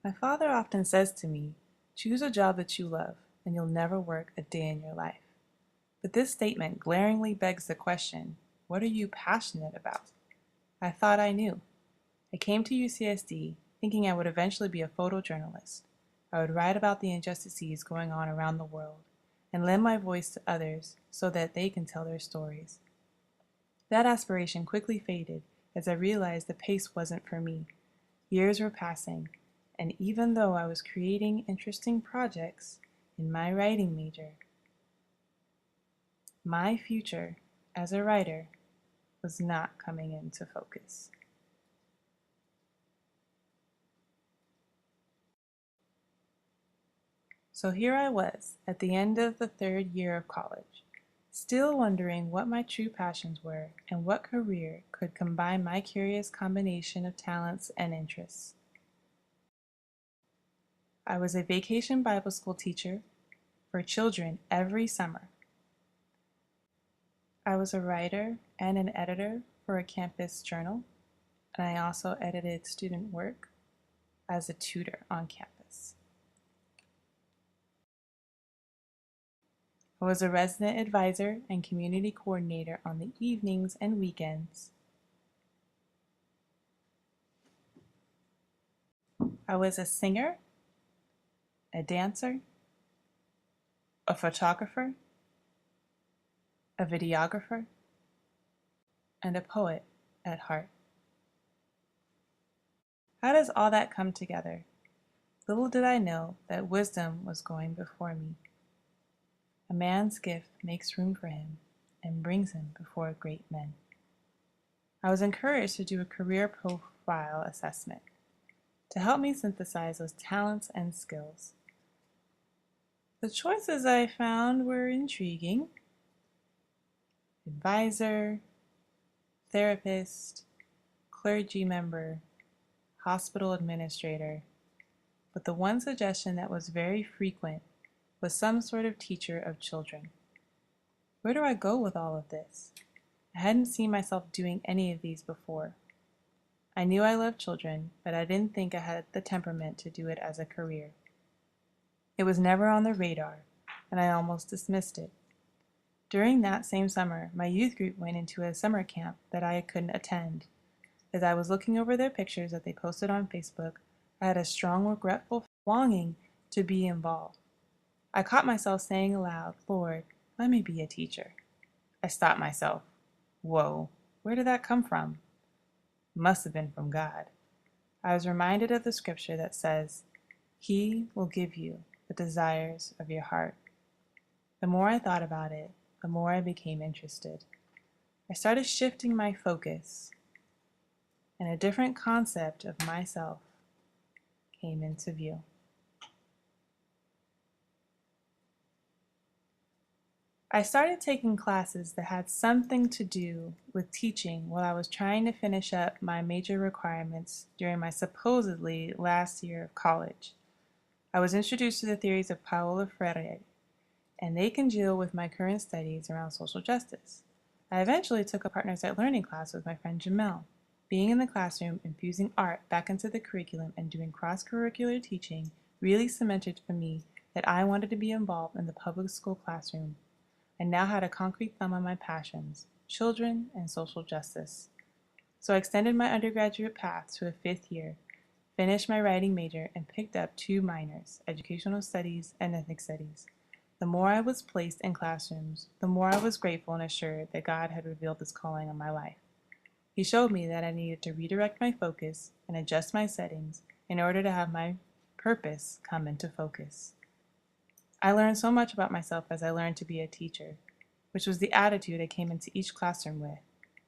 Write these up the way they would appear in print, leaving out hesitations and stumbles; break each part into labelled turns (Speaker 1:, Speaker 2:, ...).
Speaker 1: My father often says to me, choose a job that you love, and you'll never work a day in your life. But this statement glaringly begs the question, what are you passionate about? I thought I knew. I came to UCSD thinking I would eventually be a photojournalist. I would write about the injustices going on around the world and lend my voice to others so that they can tell their stories. That aspiration quickly faded as I realized the pace wasn't for me. Years were passing, and even though I was creating interesting projects in my writing major, my future as a writer was not coming into focus. So here I was at the end of the third year of college, still wondering what my true passions were and what career could combine my curious combination of talents and interests. I was a vacation Bible school teacher for children every summer. I was a writer and an editor for a campus journal, and I also edited student work as a tutor on campus. I was a resident advisor and community coordinator on the evenings and weekends. I was a singer, a dancer, a photographer, a videographer, and a poet at heart. How does all that come together? Little did I know that wisdom was going before me. A man's gift makes room for him and brings him before great men. I was encouraged to do a career profile assessment to help me synthesize those talents and skills. The choices I found were intriguing: advisor, therapist, clergy member, hospital administrator, but the one suggestion that was very frequent was some sort of teacher of children. Where do I go with all of this? I hadn't seen myself doing any of these before. I knew I loved children, but I didn't think I had the temperament to do it as a career. It was never on the radar, and I almost dismissed it. During that same summer, my youth group went into a summer camp that I couldn't attend. As I was looking over their pictures that they posted on Facebook, I had a strong, regretful longing to be involved. I caught myself saying aloud, "Lord, let me be a teacher." I stopped myself. Whoa, where did that come from? Must have been from God. I was reminded of the scripture that says, "He will give you the desires of your heart." The more I thought about it, the more I became interested. I started shifting my focus, and a different concept of myself came into view. I started taking classes that had something to do with teaching while I was trying to finish up my major requirements during my supposedly last year of college. I was introduced to the theories of Paulo Freire, and they congeal with my current studies around social justice. I eventually took a Partners at Learning class with my friend Jamel. Being in the classroom, infusing art back into the curriculum, and doing cross-curricular teaching really cemented for me that I wanted to be involved in the public school classroom. I now had a concrete thumb on my passions: children and social justice. So I extended my undergraduate path to a fifth year, finished my writing major, and picked up two minors: educational studies and ethnic studies. The more I was placed in classrooms, the more I was grateful and assured that God had revealed this calling on my life. He showed me that I needed to redirect my focus and adjust my settings in order to have my purpose come into focus. I learned so much about myself as I learned to be a teacher, which was the attitude I came into each classroom with.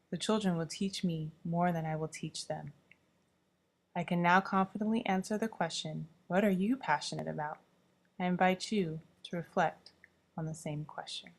Speaker 1: The children will teach me more than I will teach them. I can now confidently answer the question, what are you passionate about? I invite you to reflect on the same question.